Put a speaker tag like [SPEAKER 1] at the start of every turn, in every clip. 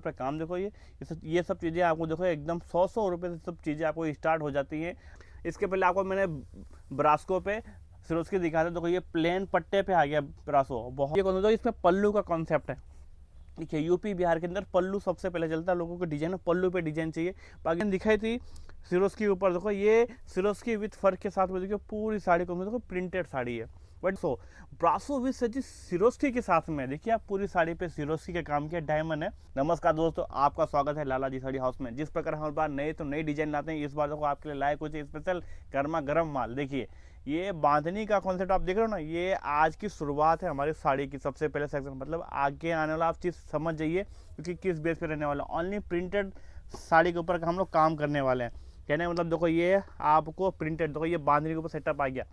[SPEAKER 1] पे काम देखो ये सब चीज़ें आपको देखो एकदम 100 रुपये से सब चीज़ें आपको स्टार्ट हो जाती हैं। इसके पहले आपको मैंने ब्रास्को पे सिरोस्की दिखा था, देखो ये प्लेन पट्टे पे आ गया ब्रासो। बहुत ये कौन सा, इसमें पल्लू का कॉन्सेप्ट है। देखिए यूपी बिहार के अंदर पल्लू सबसे पहले चलता है, लोगों को डिजाइन पल्लू पे डिजाइन चाहिए। बाकी दिखाई थी सिरोस्की के ऊपर, देखो ये सिरोस्की विथ फर्क के साथ में देखिए पूरी साड़ी को देखो प्रिंटेड साड़ी है। बट सो ब्रासो विथ सजी सिरोस्की के साथ में देखिए आप पूरी साड़ी पे सिरोस्की का काम किया, डायमंड है। नमस्कार दोस्तों, आपका स्वागत है लाला जी साड़ी हाउस में। जिस प्रकार हम हर बार नए तो नई डिजाइन लाते हैं, इस बार देखो आपके लिए लाए कुछ स्पेशल गर्मा गर्म माल। देखिए ये बांधनी का कॉन्सेप्ट आप देख रहे हो ना, ये आज की शुरुआत है हमारी साड़ी की सबसे पहले सेक्शन। मतलब आगे आने वाला आप चीज़ समझ जाइए क्योंकि किस बेस पे रहने वाला। ओनली प्रिंटेड साड़ी के ऊपर हम लोग काम करने वाले हैं। कहने का मतलब देखो ये आपको प्रिंटेड, देखो ये बांधनी के ऊपर सेटअप आ गया।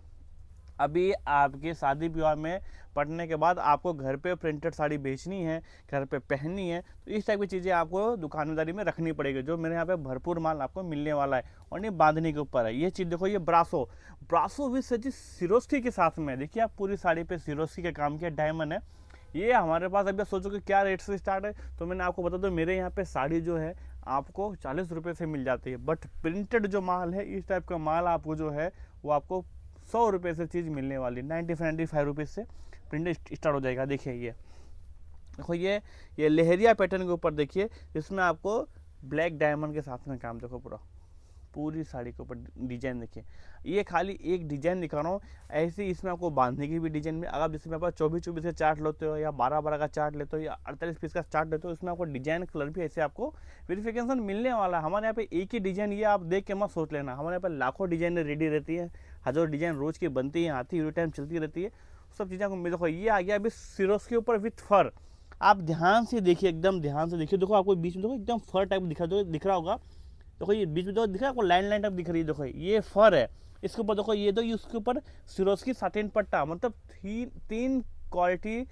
[SPEAKER 1] अभी आपके शादी विवाह में पढ़ने के बाद आपको घर पे प्रिंटेड साड़ी बेचनी है, घर पे पहननी है, तो इस टाइप की चीज़ें आपको दुकानदारी में रखनी पड़ेगी, जो मेरे यहाँ पे भरपूर माल आपको मिलने वाला है। और ये बांधनी के ऊपर है ये चीज़। देखो ये ब्रासो विथ सजी सिरोस्की के साथ में देखिए आप पूरी साड़ी पे सिरोस्की का काम किया, डायमंड है। ये हमारे पास अभी सोचो कि क्या रेट से स्टार्ट है, तो मैंने आपको बता दो मेरे यहाँ पे साड़ी जो है आपको 40 रुपये से मिल जाती है। बट प्रिंटेड जो माल है, इस टाइप का माल आपको जो है वो आपको 100 रुपये से चीज़ मिलने वाली, 95 रुपीज़ से प्रिंट स्टार्ट हो जाएगा। देखिए ये देखो ये लहरिया पैटर्न के ऊपर देखिए, इसमें आपको ब्लैक डायमंड के साथ में काम देखो पूरी साड़ी के ऊपर डिजाइन। देखिए ये खाली एक डिजाइन दिखा रहा हूँ, ऐसे इसमें आपको बांधने की भी डिजाइन में। अगर जैसे मेरे पास 24 का चार्ट लेते हो या 12 का चार्ट लेते हो या 48 पीस का चार्ट लेते हो, इसमें आपको डिजाइन कलर भी ऐसे आपको वेरिफिकेशन मिलने वाला है। हमारे यहाँ पे एक ही डिजाइन, ये आप देख के मत सोच लेना, हमारे यहाँ पे लाखों डिजाइन रेडी रहती है, हज़ारों डिजाइन रोज की बनती है, आती है, टाइम चलती रहती है, सब चीज़ें आपको। देखो ये आ गया अभी सिरोस के ऊपर विथ फर। आप ध्यान से देखिए, एकदम ध्यान से देखिए। देखो आपको बीच में देखो एकदम फर टाइप दिख रहा होगा। देखो ये बीच में देखो दिख रहा है आपको, लाइन टाइप दिख रही है। देखो ये फर है, इसके ऊपर देखो ये तो इसके ऊपर सिरोस्की साटिन पट्टा। मतलब तीन क्वालिटी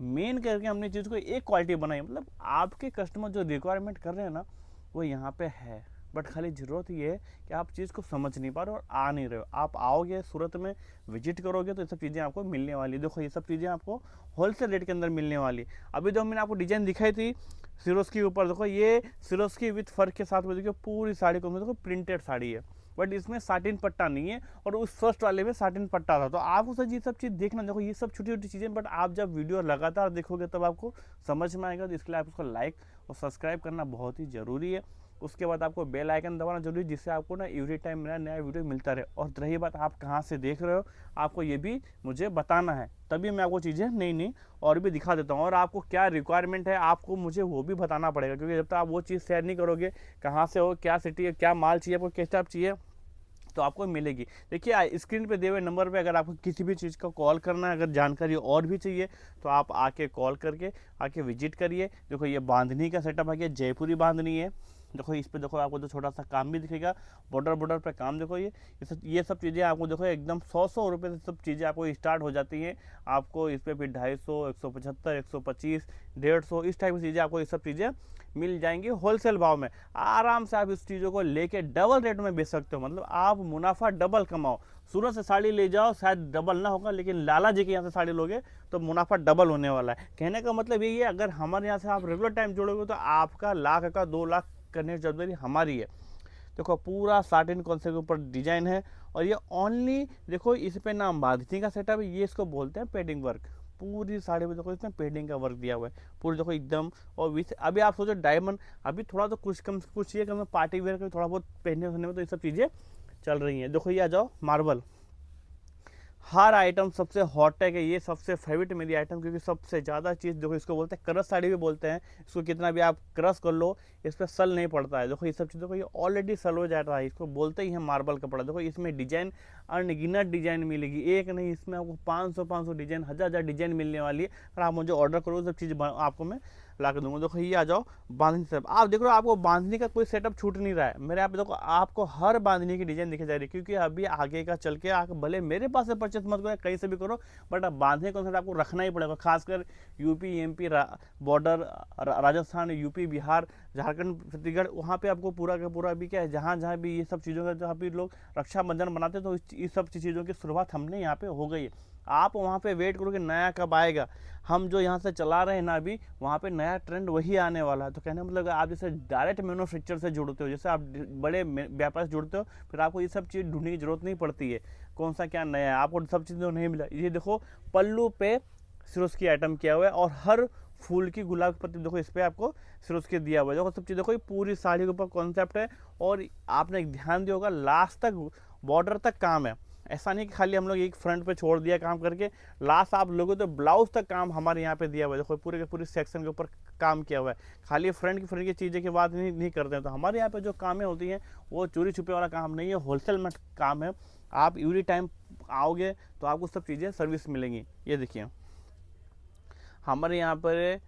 [SPEAKER 1] मेन करके हमने चीज़ को एक क्वालिटी बनाई। मतलब आपके कस्टमर जो रिक्वायरमेंट कर रहे हैं ना, वो यहाँ पे है। बट खाली ज़रूरत ये है कि आप चीज़ को समझ नहीं पा रहे और आ नहीं रहे हो। आप आओगे सूरत में, विजिट करोगे, तो ये सब चीज़ें आपको मिलने वाली। देखो ये सब चीज़ें आपको होलसेल रेट के अंदर मिलने वाली। अभी जो मैंने आपको डिजाइन दिखाई थी सिरोस्की के ऊपर, देखो ये सिरोस्की विथ फर्क के साथ में देखिए पूरी साड़ी को देखो प्रिंटेड साड़ी है। बट इसमें साटिन पट्टा नहीं है, और उस फर्स्ट वाले में साटिन पट्टा था। तो आपको सर ये सब चीज़ देखना। देखो ये सब छोटी छोटी चीज़ें, बट आप जब वीडियो लगातार देखोगे तब आपको समझ में आएगा। तो इसके लिए आप उसको लाइक और सब्सक्राइब करना बहुत ही ज़रूरी है। उसके बाद आपको बेल आइकन दबाना जरूरी है, जिससे आपको ना एवरी टाइम मेरा नया वीडियो मिलता रहे। और रही बात आप कहाँ से देख रहे हो, आपको ये भी मुझे बताना है, तभी मैं आपको चीज़ें नई नई और भी दिखा देता हूँ। और आपको क्या रिक्वायरमेंट है आपको मुझे वो भी बताना पड़ेगा, क्योंकि जब तक आप वो चीज़ शेयर नहीं करोगे, कहाँ से हो, क्या सिटी है, क्या माल चाहिए, आपको किस टाइप चाहिए, तो आपको मिलेगी। देखिए स्क्रीन पे दिए हुए नंबर पे अगर आपको किसी भी चीज़ का कॉल करना है, अगर जानकारी और भी चाहिए, तो आप आके कॉल करके आके विजिट करिए। देखो ये बांधनी का सेटअप आ गया, जयपुरी बांधनी है। देखो इस पे देखो आपको तो छोटा सा काम भी दिखेगा, बॉर्डर पे काम। देखो ये सब चीज़ें आपको देखो एकदम 100 रुपये से सब चीज़ें आपको स्टार्ट हो जाती हैं। आपको इस पर फिर 250, 175, 125, 150 इस टाइप की चीज़ें आपको ये सब चीज़ें मिल जाएंगी होलसेल भाव में। आराम से आप इस चीज़ों को लेके डबल रेट में बेच सकते हो। मतलब आप मुनाफा डबल कमाओ। सूरत से साड़ी ले जाओ, शायद डबल ना होगा, लेकिन लाला जी के यहाँ से साड़ी लोगे तो मुनाफा डबल होने वाला है। कहने का मतलब यही है, अगर हमारे यहाँ से आप रेगुलर टाइम जोड़ोगे तो आपका लाख का 2 लाख करने की जवाबदारी हमारी है। देखो पूरा साटिन कॉन्सेप्ट के ऊपर डिजाइन है, और ये ओनली देखो इस पे नाम बांधनी का सेटअप है, ये इसको बोलते हैं पेडिंग वर्क। पूरी साड़ी में देखो इसमें पेडिंग का वर्क दिया हुआ है पूरी, देखो एकदम। और विथ अभी आप सोचो डायमंड, अभी थोड़ा तो कुछ ये कम पार्टी वेयर का थोड़ा बहुत पहनने में, तो ये सब चीज़ें चल रही हैं। देखो ये आ जाओ मार्बल, हर आइटम सबसे हॉट टैग है, ये सबसे फेवरेट मेरी आइटम, क्योंकि सबसे ज़्यादा चीज़ देखो इसको बोलते हैं क्रश साड़ी भी बोलते हैं। इसको कितना भी आप क्रश कर लो, इस पर सल नहीं पड़ता है। देखो ये सब चीज़ देखो ये ऑलरेडी सल हो जाता है, इसको बोलते ही है मार्बल कपड़ा। देखो इसमें डिजाइन अनगिनत डिजाइन मिलेगी, एक नहीं, इसमें आपको 500 डिजाइन, हज़ार डिजाइन मिलने वाली है। अगर आप मुझे ऑर्डर करो सब चीज़ आपको मैं ला के दूंगा। देखो ये आ जाओ बांधनी सेटअप, आप देख रहे हो आपको बांधनी का कोई सेटअप छूट नहीं रहा है मेरे यहाँ पे। देखो आपको हर बांधनी की डिजाइन दिखाई जा रही है, क्योंकि अभी आगे का चल के आके भले मेरे पास से परचेस मत करो, कहीं से भी करो, बट अब बांधने कॉन्सेप्ट आपको रखना ही पड़ेगा। खासकर UP MP border, Rajasthan, UP Bihar, Jharkhand, Chhattisgarh, वहाँ पे आपको पूरा का पूरा अभी क्या है, जहाँ जहाँ भी ये सब चीज़ों का, जहाँ भी लोग रक्षाबंधन बनाते हैं, तो इस सब चीज़ों की शुरुआत हमने यहाँ पे हो गई है। आप वहाँ पे वेट करोगे नया कब आएगा। हम जो यहाँ से चला रहे हैं ना अभी, वहाँ पे नया ट्रेंड वही आने वाला है। तो कहने का मतलब आप जैसे डायरेक्ट मैन्युफैक्चर से जुड़ते हो, जैसे आप बड़े व्यापार से जुड़ते हो, फिर आपको ये सब चीज़ ढूंढने की जरूरत नहीं पड़ती है कौन सा क्या नया है, आपको सब चीज़ नहीं मिला। ये देखो पल्लू पे सिरोस्की आइटम किया हुआ है, और हर फूल की गुलाब पत्ती देखो इस पर आपको सिरोस्की दिया हुआ है। देखो सब चीज़ देखो, ये पूरी साड़ी के ऊपर कॉन्सेप्ट है, और आपने ध्यान दिया होगा लास्ट तक बॉर्डर तक काम है। ऐसा नहीं कि खाली हम लोग एक फ्रंट पे छोड़ दिया काम करके, लास्ट आप लोगों तो ब्लाउज तक काम हमारे यहाँ पे दिया हुआ है। देखो पूरे के पूरे सेक्शन के ऊपर काम किया हुआ है, खाली फ्रंट की चीज़ें की बात नहीं करते हैं। तो हमारे यहाँ पे जो कामें होती हैं वो चोरी छुपे वाला काम नहीं है, होलसेल में काम है। आप एवरी टाइम आओगे तो आपको सब चीज़ें सर्विस मिलेंगी। ये देखिए हमारे यहाँ पर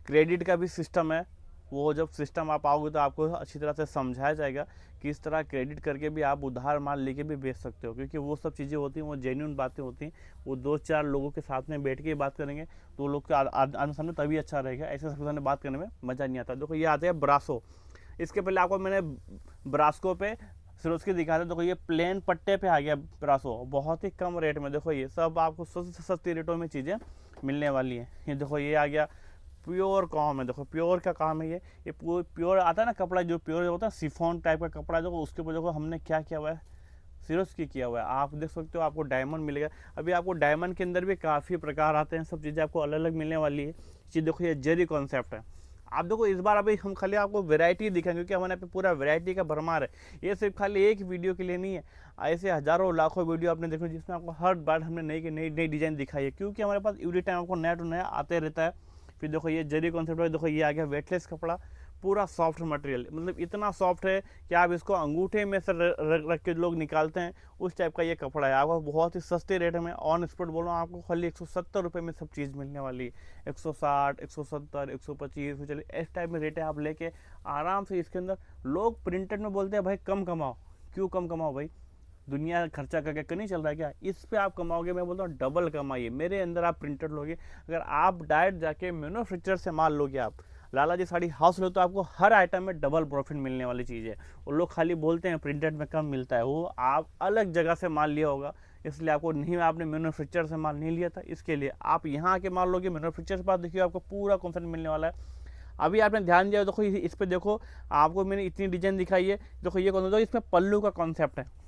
[SPEAKER 1] क्रेडिट का भी सिस्टम है। वो जब सिस्टम आप आओगे तो आपको अच्छी तरह से समझाया जाएगा कि इस तरह क्रेडिट करके भी आप उधार माल लेके भी बेच सकते हो, क्योंकि वो सब चीज़ें होती हैं, वो जेन्युइन बातें होती हैं। वो 2-4 लोगों के साथ में बैठ के बात करेंगे तो वो लोग के आने सामने तभी अच्छा रहेगा, ऐसे सबके सामने बात करने में मज़ा नहीं आता। देखो ये आते हैं ब्रासो। इसके पहले आपको मैंने ब्रास्को पे सिरोस्की दिखा था। देखो ये प्लेन पट्टे पे आ गया ब्रासो, बहुत ही कम रेट में। देखो ये सब आपको सस्ती रेटों में चीज़ें मिलने वाली हैं। ये देखो ये आ गया प्योर काम है। देखो प्योर का काम है ये प्योर आता है ना कपड़ा, जो प्योर होता है सिफॉन टाइप का कपड़ा। देखो उसके ऊपर देखो हमने क्या किया हुआ है, सिरोस्की किया हुआ है। आप देख सकते हो आपको डायमंड मिलेगा। अभी आपको डायमंड के अंदर भी काफ़ी प्रकार आते हैं, सब चीज़ें आपको अलग अलग मिलने वाली है। चीज़ देखो ये जेरी कॉन्सेप्ट है। आप देखो इस बार अभी हम खाली आपको वैरायटी दिखाएंगे, क्योंकि हमारे यहाँ पे पूरा वैरायटी का भरमार है। ये सिर्फ खाली एक वीडियो के लिए नहीं है, ऐसे हज़ारों लाखों वीडियो आपने देखो जिसमें आपको हर बार हमने नई डिज़ाइन दिखाई है, क्योंकि हमारे पास एवरी टाइम आपको नया टू नया आते रहता है। फिर देखो ये जरी कॉन्सेप्ट है। देखो ये आ गया वेटलेस कपड़ा, पूरा सॉफ्ट मटेरियल, मतलब इतना सॉफ्ट है कि आप इसको अंगूठे में से रख के लोग निकालते हैं, उस टाइप का ये कपड़ा है। आपको बहुत ही सस्ते रेट में ऑन स्पॉट बोलो आपको खाली 170 रुपये में सब चीज़ मिलने वाली है। 160, 170, 125, चलिए इस टाइप में रेट है। आप लेके आराम से इसके अंदर, लोग प्रिंटेड में बोलते हैं भाई कम कमाओ। क्यों कम कमाओ भाई, दुनिया खर्चा करके नहीं चल रहा है क्या? इस पे आप कमाओगे, मैं बोलता हूँ डबल कमाइए। मेरे अंदर आप प्रिंटेड लोगे, अगर आप डायरेक्ट जाके मैन्युफैक्चरर से माल लोगे, आप लाला जी साड़ी हाउस लो, तो आपको हर आइटम में डबल प्रॉफिट मिलने वाली चीज़ है। और लोग खाली बोलते हैं प्रिंटेड में कम मिलता है, वो आप अलग जगह से माल लिया होगा, इसलिए आपको नहीं, आपने मैन्युफैक्चरर से माल नहीं लिया था, इसके लिए आप यहाँ आके माल लोगे मैन्युफैक्चरर के पास, देखिए आपको पूरा कॉन्सेप्ट मिलने वाला है। अभी आपने ध्यान दिया देखो इस पे देखो, आपको मैंने इतनी डिजाइन दिखाई है। देखो ये कौन सा, इसमें पल्लू का कॉन्सेप्ट है।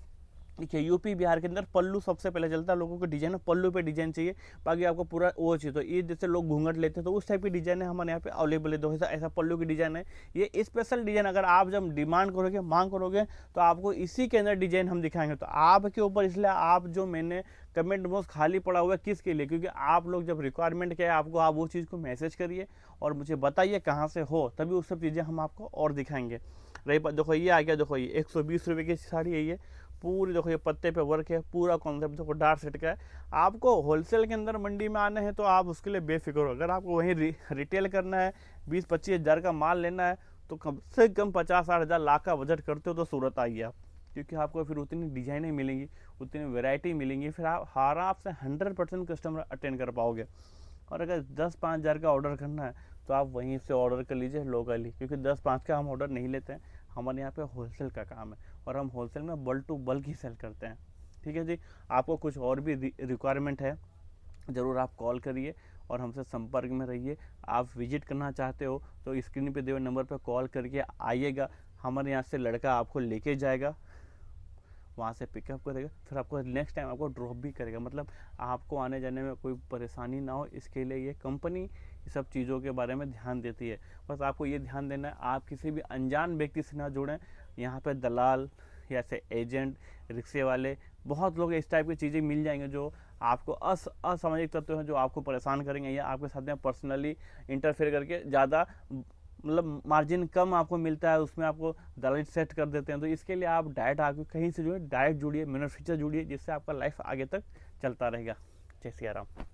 [SPEAKER 1] देखिए यूपी बिहार के अंदर पल्लू सबसे पहले चलता है, लोगों को डिजाइन है पल्लू पे डिजाइन चाहिए, बाकी आपको पूरा वो चाहिए। तो ये जैसे लोग घूंघट लेते हैं तो उस टाइप की डिजाइन है हमारे यहाँ पे अवेलेबल है। देखो ऐसा पल्लू की डिजाइन है, ये स्पेशल डिजाइन। अगर आप जब डिमांड करोगे, मांग करोगे, तो आपको इसी के अंदर डिजाइन हम दिखाएंगे। तो आपके ऊपर, इसलिए आप जो मैंने कमेंट बॉक्स खाली पड़ा हुआ है किसके लिए, क्योंकि आप लोग जब रिक्वायरमेंट क्या है आपको, आप वो चीज़ को मैसेज करिए और मुझे बताइए कहाँ से हो, तभी वो सब चीज़ें हम आपको और दिखाएंगे। रही बात, देखो ये आ गया, देखो ये 120 रुपये की साड़ी है ये पूरी। देखो ये पत्ते पे वर्क है, पूरा कॉन्सेप्ट देखो डार्क सेट का है। आपको होलसेल के अंदर मंडी में आना है तो आप उसके लिए बेफिक्र हो। अगर आपको वहीं रिटेल करना है, 20-25 हज़ार का माल लेना है, तो कम से कम 50-60 हज़ार लाख का बजट करते हो तो सूरत आइए आप, क्योंकि आपको फिर उतनी डिजाइनें मिलेंगी, उतनी वैरायटी मिलेंगी, फिर आप आराम से 100% कस्टमर अटेंड कर पाओगे। और अगर 10-5 हज़ार का ऑर्डर करना है तो आप वहीं से ऑर्डर कर लीजिए लोकली, क्योंकि 10-5 का हम ऑर्डर नहीं लेते हैं, हमारे यहाँ पे होलसेल का काम है और हम होलसेल में बल्क टू बल्क ही सेल करते हैं। ठीक है जी, आपको कुछ और भी रिक्वायरमेंट है ज़रूर आप कॉल करिए और हमसे संपर्क में रहिए। आप विजिट करना चाहते हो तो स्क्रीन पे दिए हुए नंबर पर कॉल करके आइएगा, हमारे यहाँ से लड़का आपको लेके जाएगा, वहाँ से पिकअप करेगा, फिर आपको नेक्स्ट टाइम आपको ड्रॉप भी करेगा। मतलब आपको आने जाने में कोई परेशानी ना हो, इसके लिए ये कंपनी ये सब चीज़ों के बारे में ध्यान देती है। बस आपको ये ध्यान देना है, आप किसी भी अनजान व्यक्ति से ना जुड़ें। यहाँ पे दलाल या ऐसे एजेंट, रिक्शे वाले, बहुत लोग इस टाइप की चीज़ें मिल जाएंगे जो आपको असामाजिक तत्व हैं, जो आपको परेशान करेंगे या आपके साथ में पर्सनली इंटरफेयर करके ज़्यादा मतलब मार्जिन कम आपको मिलता है, उसमें आपको दलाली सेट कर देते हैं। तो इसके लिए आप डायरेक्ट आके कहीं से जुड़िए, डायरेक्ट जुड़िए, मैन्युफैक्चर जुड़िए, जिससे आपका लाइफ आगे तक चलता रहेगा। जय सिया राम।